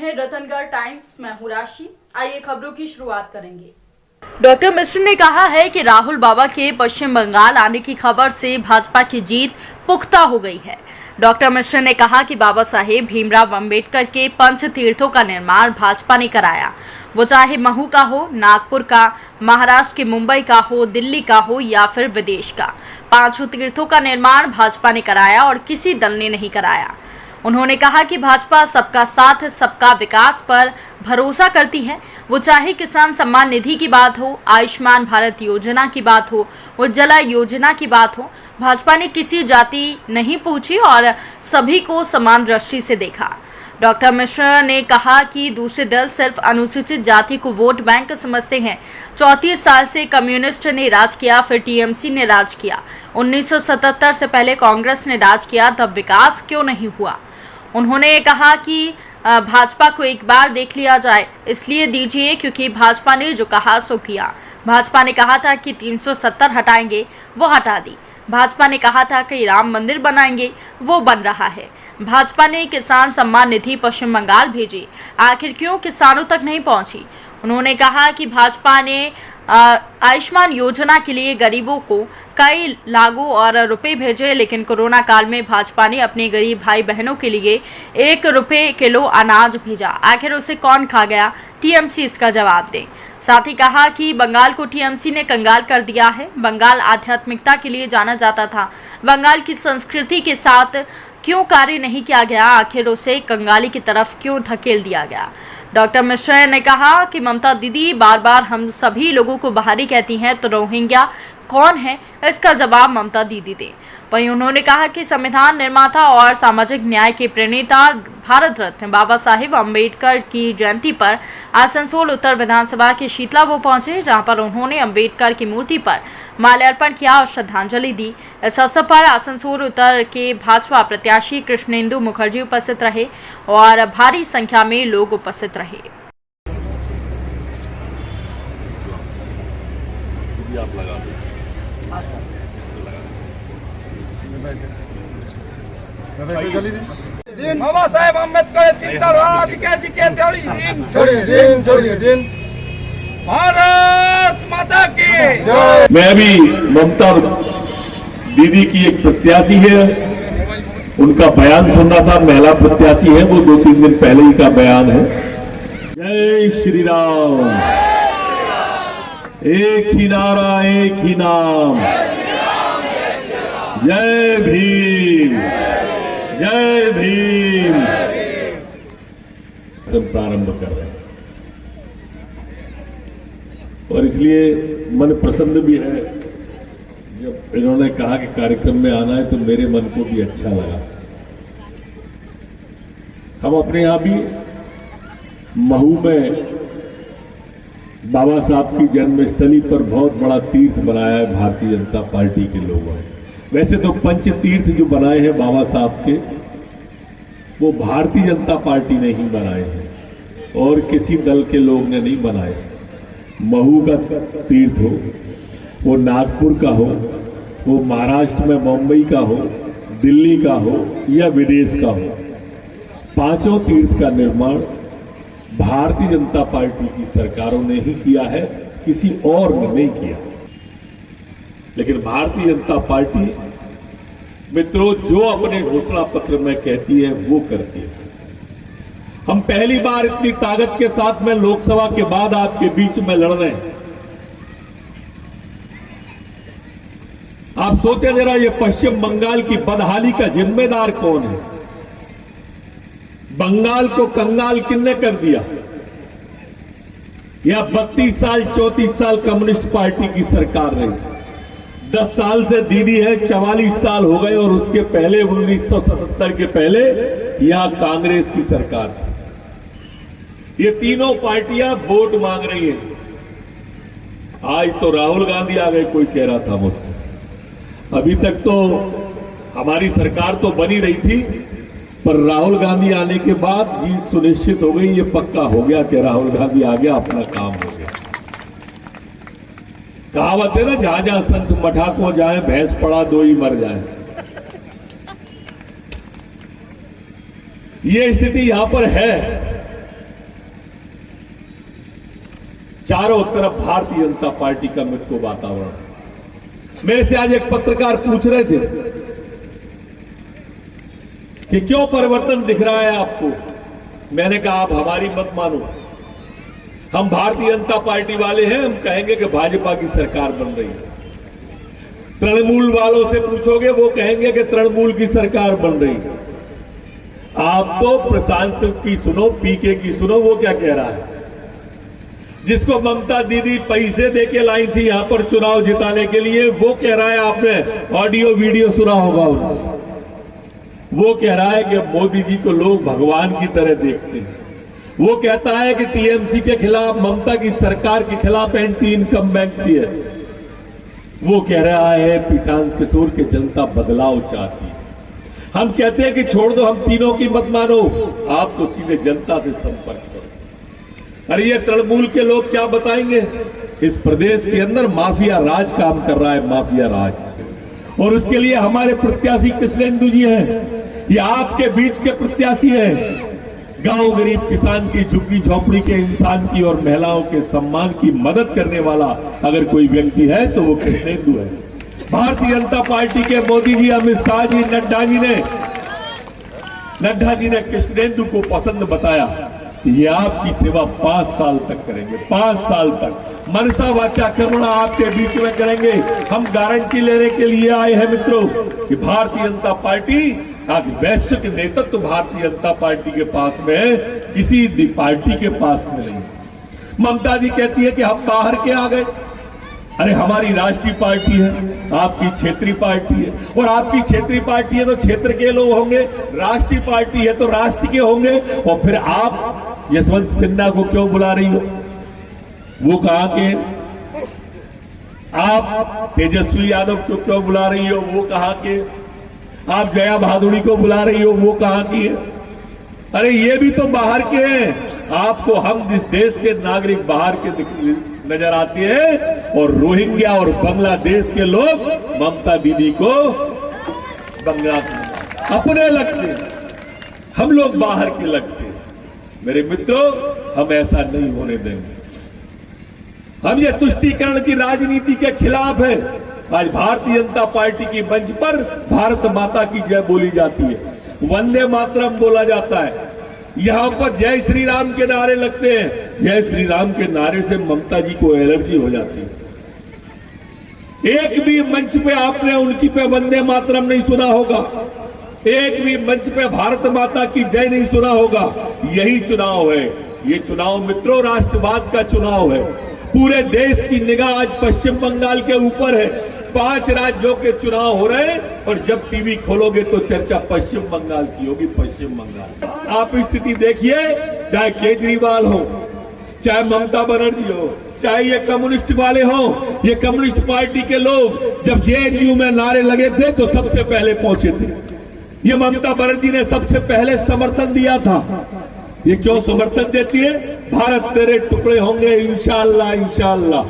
हैं रतनगढ़ टाइम्स। मैं हूं राशि। आइए खबरों की शुरुआत करेंगे। डॉक्टर मिश्र ने कहा है कि राहुल बाबा के पश्चिम बंगाल आने की खबर से भाजपा की जीत पुख्ता हो गई है। डॉक्टर मिश्र ने कहा कि बाबा साहेब भीमराव अंबेडकर के पंच तीर्थों का निर्माण भाजपा ने कराया, वो चाहे महू का हो, नागपुर का, महाराष्ट्र के मुंबई का हो, दिल्ली का हो या फिर विदेश का। पांचों तीर्थों का निर्माण भाजपा ने कराया और किसी दल ने नहीं कराया। उन्होंने कहा कि भाजपा सबका साथ सबका विकास पर भरोसा करती है, वो चाहे किसान सम्मान निधि की बात हो, आयुष्मान भारत योजना की बात हो, उज्ज्वला योजना की बात हो। भाजपा ने किसी जाति नहीं पूछी और सभी को समान दृष्टि से देखा। डॉक्टर मिश्र ने कहा कि दूसरे दल सिर्फ अनुसूचित जाति को वोट बैंक समझते हैं। 34 साल से कम्युनिस्ट ने राज किया, फिर टीएमसी ने राज किया। 1977 से पहले कांग्रेस ने राज किया, तब विकास क्यों नहीं हुआ। उन्होंने कहा कि भाजपा को एक बार देख लिया जाए, इसलिए दीजिए क्योंकि भाजपा ने जो कहा सो किया। भाजपा ने कहा था कि 370 हटाएंगे, वो हटा दी। भाजपा ने कहा था कि राम मंदिर बनाएंगे, वो बन रहा है। भाजपा ने किसान सम्मान निधि पश्चिम बंगाल भेजी, आखिर क्यों किसानों तक नहीं पहुंची। उन्होंने कहा कि भाजपा ने आयुष्मान योजना के लिए गरीबों को कई लाखों और रुपए भेजे, लेकिन कोरोना काल में भाजपा ने अपने गरीब भाई बहनों के लिए 1 रुपए किलो अनाज भेजा। आखिर उसे कौन खा गया? टीएमसी इसका जवाब दे। साथ ही कहा कि बंगाल को टीएमसी ने कंगाल कर दिया है। बंगाल आध्यात्मिकता के लिए जाना जाता था, बंगाल की संस्कृति के साथ क्यों कार्य नहीं किया गया? आखिर उसे कंगाली की तरफ क्यों धकेल दिया गया? डॉक्टर मिश्रा ने कहा कि ममता दीदी बार बार हम सभी लोगों को बाहरी कहती हैं, तो रोहिंग्या कौन है, इसका जवाब ममता दीदी दें। वहीं उन्होंने कहा कि संविधान निर्माता और सामाजिक न्याय के प्रणेता भारत रत्न बाबा साहेब अम्बेडकर की जयंती पर आसनसोल उत्तर विधानसभा के शीतला वो पहुंचे, जहां पर उन्होंने अम्बेडकर की मूर्ति पर माल्यार्पण किया और श्रद्धांजलि दी। इस अवसर पर आसनसोल उत्तर के भाजपा प्रत्याशी कृष्णेंदु मुखर्जी उपस्थित रहे और भारी संख्या में लोग उपस्थित रहे। बाबा साहेब अम्बेडकर छोड़िए दिन भारत माता की। मैं भी ममता दीदी की एक प्रत्याशी है, उनका बयान सुन रहा था। महिला प्रत्याशी है, वो 2-3 दिन पहले ही का बयान है। जय श्री राम, एक ही नारा एक ही नाम, जय भीम जय भीम। प्रारंभ कर रहे हैं और इसलिए मन प्रसन्न भी है। जब इन्होंने कहा कि कार्यक्रम में आना है तो मेरे मन को भी अच्छा लगा। हम अपने यहां भी महू में बाबा साहब की जन्मस्थली पर बहुत बड़ा तीर्थ बनाया है भारतीय जनता पार्टी के लोगों ने। वैसे तो पंच तीर्थ जो बनाए हैं बाबा साहब के, वो भारतीय जनता पार्टी ने ही बनाए हैं और किसी दल के लोग ने नहीं बनाए। महू का तीर्थ हो, वो नागपुर का हो, वो महाराष्ट्र में मुंबई का हो, दिल्ली का हो या विदेश का हो, पांचों तीर्थ का निर्माण भारतीय जनता पार्टी की सरकारों ने ही किया है, किसी और ने नहीं किया। लेकिन भारतीय जनता पार्टी मित्रों जो अपने घोषणा पत्र में कहती है वो करती है। हम पहली बार इतनी ताकत के साथ में लोकसभा के बाद आपके बीच में लड़ रहे हैं। आप सोचे जरा, ये पश्चिम बंगाल की बदहाली का जिम्मेदार कौन है? बंगाल को कंगाल किसने कर दिया? यह 32 साल 34 साल कम्युनिस्ट पार्टी की सरकार रही। 10 साल से दीदी है, 44 साल हो गए और उसके पहले 1977 के पहले यहां कांग्रेस की सरकार थी। ये तीनों पार्टियां वोट मांग रही हैं। आज तो राहुल गांधी आ गए, कोई कह रहा था मुझसे। अभी तक तो हमारी सरकार तो बनी रही थी, पर राहुल गांधी आने के बाद जीत सुनिश्चित हो गई। ये पक्का हो गया कि राहुल गांधी आ गया, अपना काम हो गया। कहावत है ना, जहां जहां संत मठा को जाए, भैंस पड़ा दो ही मर जाए। ये स्थिति यहां पर है चारों तरफ भारतीय जनता पार्टी का मृत्यु वातावरण। मेरे से आज एक पत्रकार पूछ रहे थे कि क्यों परिवर्तन दिख रहा है आपको। मैंने कहा आप हमारी मत मानो, हम भारतीय जनता पार्टी वाले हैं, हम कहेंगे कि भाजपा की सरकार बन रही है। तृणमूल वालों से पूछोगे वो कहेंगे कि तृणमूल की सरकार बन रही है। आप तो प्रशांत की सुनो, पीके की सुनो, वो क्या कह रहा है। जिसको ममता दीदी पैसे देके लाई थी यहां पर चुनाव जिताने के लिए, वो कह रहा है, आपने ऑडियो वीडियो सुना होगा उनका, वो कह रहा है कि मोदी जी को लोग भगवान की तरह देखते हैं। वो कहता है कि टीएमसी के खिलाफ, ममता की सरकार के खिलाफ एंटी इनकम बैंक है। वो कह रहा है प्रशांत किशोर की जनता बदलाव चाहती है। हम कहते हैं कि छोड़ दो, हम तीनों की मत मानो, आप तो सीधे जनता से संपर्क करो। अरे ये तृणमूल के लोग क्या बताएंगे। इस प्रदेश के अंदर माफिया राज काम कर रहा है, माफिया राज, और उसके लिए हमारे प्रत्याशी कृष्णेंदु जी हैं। ये आपके बीच के प्रत्याशी हैं। गांव गरीब किसान की, झुग्गी झोपड़ी के इंसान की और महिलाओं के सम्मान की मदद करने वाला अगर कोई व्यक्ति है तो वो कृष्णेंदु है। भारतीय जनता पार्टी के मोदी जी, अमित शाह जी, नड्डा जी ने कृष्णेंदु को पसंद बताया। ये आपकी सेवा 5 साल तक करेंगे, 5 साल तक मनसा वाचा कर्मणा आपके बीच में करेंगे। हम गारंटी लेने के लिए आए हैं मित्रों कि भारतीय जनता पार्टी, आज वैश्विक नेतृत्व भारतीय जनता पार्टी के पास में है, किसी पार्टी के पास में नहीं। ममता जी कहती है कि हम बाहर के आ गए। अरे हमारी राष्ट्रीय पार्टी है, आपकी क्षेत्रीय पार्टी है, और आपकी क्षेत्रीय पार्टी है तो क्षेत्र के लोग होंगे, राष्ट्रीय पार्टी है तो राष्ट्र के होंगे। और फिर आप यशवंत सिन्हा को क्यों बुला रही हो, वो कहां के। आप तेजस्वी यादव को क्यों बुला रही हो, वो कहां के। आप जया भादुड़ी को बुला रही हो, वो कहां की है। अरे ये भी तो बाहर के हैं। आपको हम जिस देश के नागरिक बाहर के नजर आते हैं, और रोहिंग्या और बांग्लादेश के लोग ममता दीदी को बांग्लादेश अपने लगते, हम लोग बाहर के लगते। मेरे मित्रों, हम ऐसा नहीं होने देंगे। हम ये तुष्टीकरण की राजनीति के खिलाफ है। आज भारतीय जनता पार्टी की मंच पर भारत माता की जय बोली जाती है, वंदे मातरम बोला जाता है, यहां पर जय श्री राम के नारे लगते हैं। जय श्री राम के नारे से ममता जी को एलर्जी हो जाती है। एक भी मंच पे आपने उनकी पे वंदे मातरम नहीं सुना होगा, एक भी मंच पे भारत माता की जय नहीं सुना होगा। यही चुनाव है, ये चुनाव मित्रों राष्ट्रवाद का चुनाव है। पूरे देश की निगाह आज पश्चिम बंगाल के ऊपर है। 5 राज्यों के चुनाव हो रहे हैं, और जब टीवी खोलोगे तो चर्चा पश्चिम बंगाल की होगी, पश्चिम बंगाल। आप स्थिति देखिए, चाहे केजरीवाल हो, चाहे ममता बनर्जी हो, चाहे ये कम्युनिस्ट वाले हो, ये कम्युनिस्ट पार्टी के लोग जब जेएनयू में नारे लगे थे तो सबसे पहले पहुंचे थे। ये ममता बनर्जी ने सबसे पहले समर्थन दिया था। ये क्यों समर्थन देती है। भारत तेरे टुकड़े होंगे इंशाअल्लाह, इंशाअल्लाह।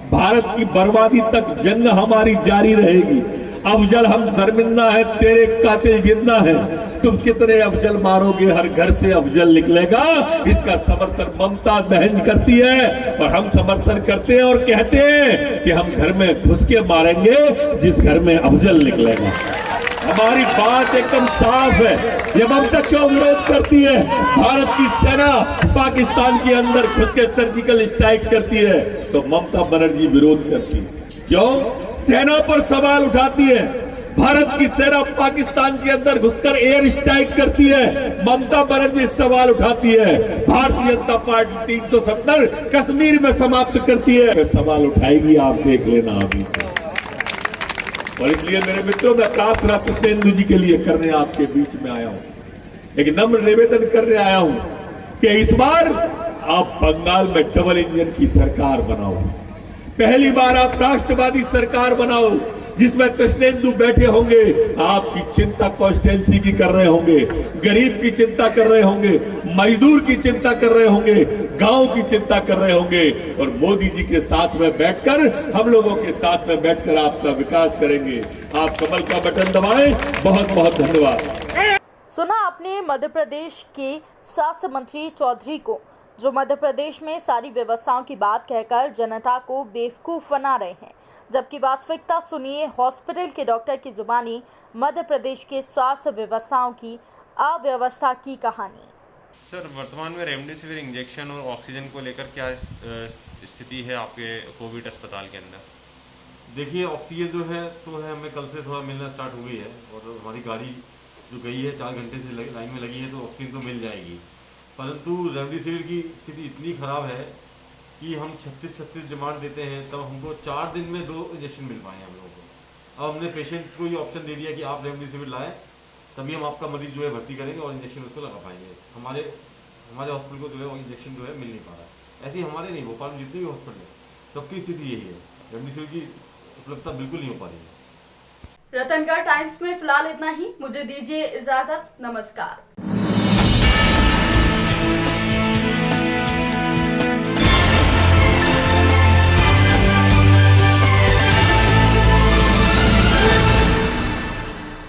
भारत की बर्बादी तक जंग हमारी जारी रहेगी। अफजल हम शर्मिंदा है, तेरे कातिल जिंदा है। तुम कितने अफजल मारोगे, हर घर से अफजल निकलेगा। इसका समर्थन ममता बहन करती है, और हम समर्थन करते हैं और कहते हैं कि हम घर में घुस के मारेंगे जिस घर में अफजल निकलेगा। हमारी बात एकदम साफ है। ये ममता क्यों विरोध करती है। भारत की सेना पाकिस्तान के अंदर घुस के सर्जिकल स्ट्राइक करती है तो ममता बनर्जी विरोध करती है। क्यों। सेना पर सवाल उठाती है। भारत की सेना पाकिस्तान के अंदर घुसकर एयर स्ट्राइक करती है, ममता बनर्जी सवाल उठाती है। भारतीय जनता पार्टी 370 कश्मीर में समाप्त करती है, सवाल उठाएगी, आप देख लेना अभी। और इसलिए मेरे मित्रों, मैं प्रार्थना कृष्णेंदु जी के लिए करने आपके बीच में आया हूं, एक नम्र निवेदन करने आया हूं कि इस बार आप बंगाल में डबल इंजन की सरकार बनाओ। पहली बार आप राष्ट्रवादी सरकार बनाओ जिसमें कृष्णेंदु बैठे होंगे, आपकी चिंता कॉन्स्टिट्यूएंसी की कर रहे होंगे, गरीब की चिंता कर रहे होंगे, मजदूर की चिंता कर रहे होंगे, गांव की चिंता कर रहे होंगे, और मोदी जी के साथ में बैठकर, हम लोगों के साथ में बैठकर आपका विकास करेंगे। आप कमल का बटन दबाएं। बहुत बहुत धन्यवाद। सुना आपने मध्य प्रदेश के स्वास्थ्य मंत्री चौधरी को, जो मध्य प्रदेश में सारी व्यवस्थाओं की बात कहकर जनता को बेवकूफ़ बना रहे हैं। जबकि वास्तविकता सुनिए हॉस्पिटल के डॉक्टर की जुबानी मध्य प्रदेश के स्वास्थ्य व्यवस्थाओं की अव्यवस्था की कहानी। सर, वर्तमान में रेमडेसिविर इंजेक्शन और ऑक्सीजन को लेकर क्या स्थिति है आपके कोविड अस्पताल के अंदर? देखिए, ऑक्सीजन जो है तो है, हमें कल से थोड़ा मिलना स्टार्ट हो गई है और हमारी गाड़ी जो गई है 4 घंटे से लाइन में लगी है, तो ऑक्सीजन तो मिल जाएगी। परंतु रेमडेसिविर की स्थिति इतनी ख़राब है कि हम 36 डिमांड देते हैं, तब हमको 4 दिन में 2 इंजेक्शन मिल पाए हम लोगों को। अब हमने पेशेंट्स को ये ऑप्शन दे दिया कि आप रेमडेसिविर लाएँ, तभी हम आपका मरीज जो है भर्ती करेंगे और इंजेक्शन उसको लगा पाएंगे। हमारे हॉस्पिटल को जो है वो इंजेक्शन जो है मिल नहीं पा रहा है। ऐसे ही हमारे नहीं, भोपाल में जितने भी हॉस्पिटल है सबकी स्थिति यही है, रेमडेसिविर की उपलब्धता बिल्कुल नहीं हो पा रही है। रतनगढ़ टाइम्स में फिलहाल इतना ही। मुझे दीजिए इजाजत। नमस्कार।